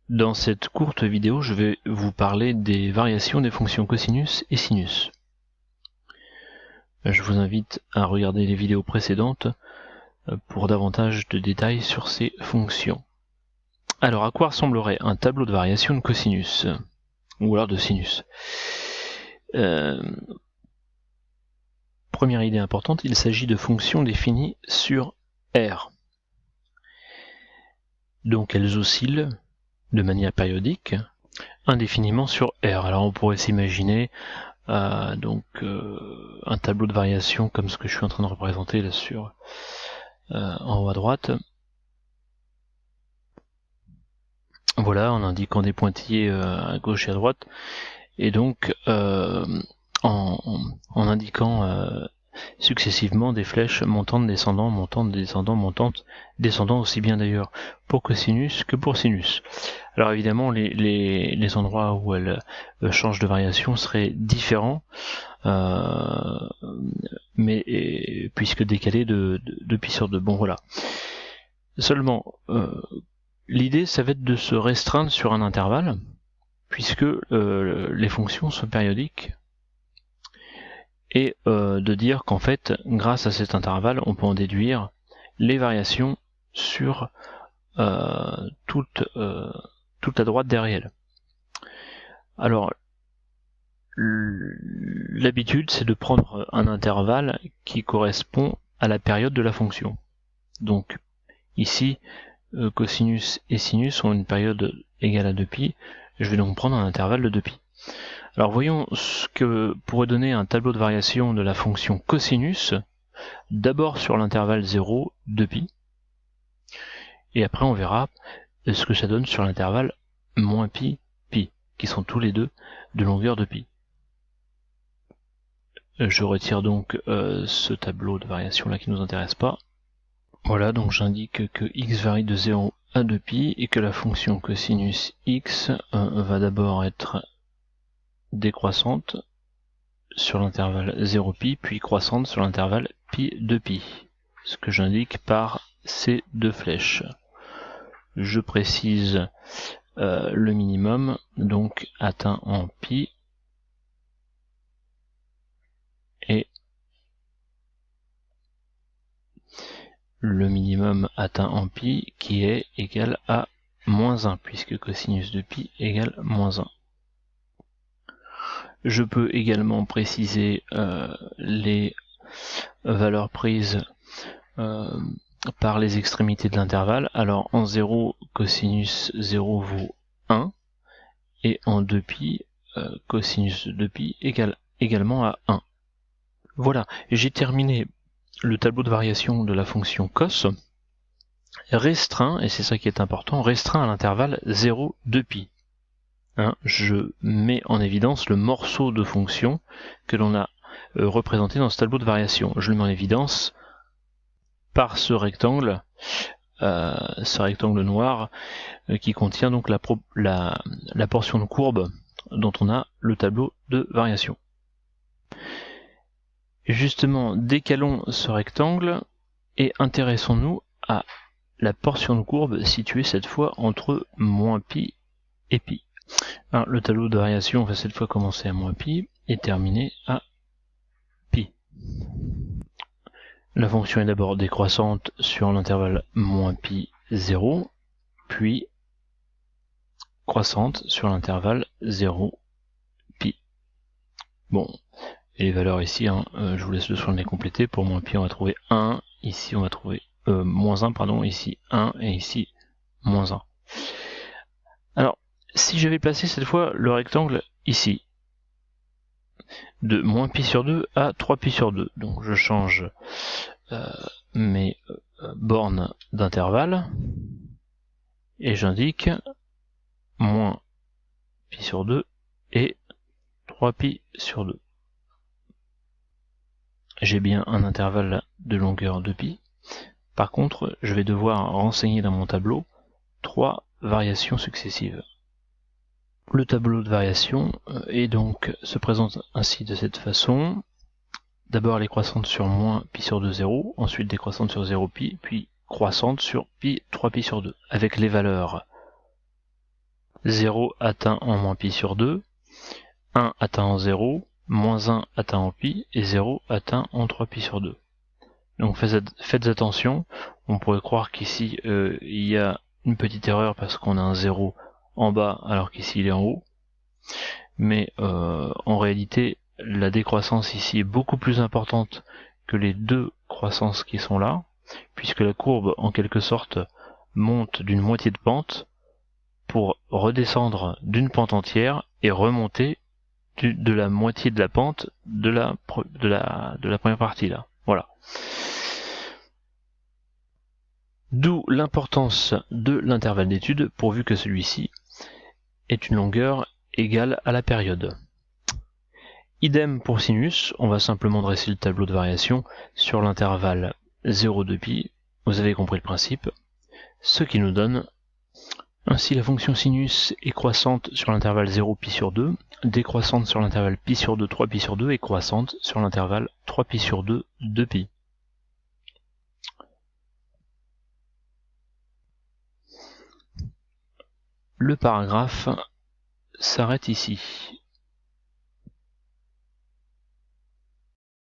Dans cette courte vidéo, je vais vous parler des variations des fonctions cosinus et sinus. Je vous invite à regarder les vidéos précédentes pour davantage de détails sur ces fonctions. Alors, à quoi ressemblerait un tableau de variation de cosinus ou alors de sinus? Première idée importante, il s'agit de fonctions définies sur R. Donc elles oscillent de manière périodique indéfiniment sur R. Alors on pourrait s'imaginer un tableau de variation comme ce que je suis en train de représenter là sur en haut à droite. Voilà, en indiquant des pointillés à gauche et à droite, et donc en indiquant successivement des flèches montantes, descendantes, montantes, descendantes, montantes, descendant aussi bien d'ailleurs pour cosinus que pour sinus. Alors évidemment, les endroits où elle change de variation seraient différents, mais puisque décalés de pi sur 2. Bon voilà. Seulement, l'idée, ça va être de se restreindre sur un intervalle, puisque les fonctions sont périodiques, et de dire qu'en fait, grâce à cet intervalle, on peut en déduire les variations sur toute la droite des réels. Alors, l'habitude, c'est de prendre un intervalle qui correspond à la période de la fonction. Donc, ici, cosinus et sinus ont une période égale à 2π, je vais donc prendre un intervalle de 2π. Alors voyons ce que pourrait donner un tableau de variation de la fonction cosinus, d'abord sur l'intervalle 0, 2π, et après on verra ce que ça donne sur l'intervalle moins pi, pi, qui sont tous les deux de longueur de pi. Je retire donc ce tableau de variation là qui ne nous intéresse pas. Voilà, donc j'indique que x varie de 0 à 2π et que la fonction cosinus x va d'abord être décroissante sur l'intervalle 0π, puis croissante sur l'intervalle pi 2π, ce que j'indique par ces deux flèches. Je précise le minimum, donc atteint en pi, et le minimum atteint en pi qui est égal à moins 1, puisque cosinus de pi égale moins 1. Je peux également préciser les valeurs prises par les extrémités de l'intervalle. Alors en 0, cosinus 0 vaut 1, et en 2π, cosinus de 2π égale également à 1. Voilà, j'ai terminé le tableau de variation de la fonction cos, restreint, et c'est ça qui est important, restreint à l'intervalle 0, 2π. Je mets en évidence le morceau de fonction que l'on a représenté dans ce tableau de variation. Je le mets en évidence par ce rectangle noir qui contient donc la portion de courbe dont on a le tableau de variation. Et justement, décalons ce rectangle et intéressons-nous à la portion de courbe située cette fois entre moins pi et pi. Alors, le tableau de variation va cette fois commencer à moins pi et terminer à pi. La fonction est d'abord décroissante sur l'intervalle moins pi 0, puis croissante sur l'intervalle 0 pi. Bon, et les valeurs ici, je vous laisse le soin de les compléter. Pour moins pi, on va trouver 1, ici on va trouver moins 1, pardon, ici 1 et ici moins 1. Alors, si j'avais placé cette fois le rectangle ici, de moins pi sur 2 à 3pi sur 2, donc je change mes bornes d'intervalle, et j'indique moins pi sur 2 et 3pi sur 2. J'ai bien un intervalle de longueur de pi. Par contre, je vais devoir renseigner dans mon tableau 3 variations successives. Le tableau de variation se présente ainsi de cette façon. D'abord décroissante sur moins pi sur 2, 0, ensuite décroissante sur 0pi, puis croissante sur pi, 3pi sur 2, avec les valeurs 0 atteint en moins pi sur 2, 1 atteint en 0, moins 1 atteint en pi, et 0 atteint en 3 pi sur 2. Donc faites attention, on pourrait croire qu'ici il y a une petite erreur parce qu'on a un 0 en bas alors qu'ici il est en haut, mais en réalité la décroissance ici est beaucoup plus importante que les deux croissances qui sont là, puisque la courbe en quelque sorte monte d'une moitié de pente pour redescendre d'une pente entière et remonter de la moitié de la pente de la première partie là. Voilà. D'où l'importance de l'intervalle d'étude pourvu que celui-ci ait une longueur égale à la période. Idem pour sinus, on va simplement dresser le tableau de variation sur l'intervalle 0,2π, vous avez compris le principe, ce qui nous donne ainsi la fonction sinus est croissante sur l'intervalle 0π sur 2, décroissante sur l'intervalle π sur 2, 3π sur 2 et croissante sur l'intervalle 3π sur 2, 2π. Le paragraphe s'arrête ici.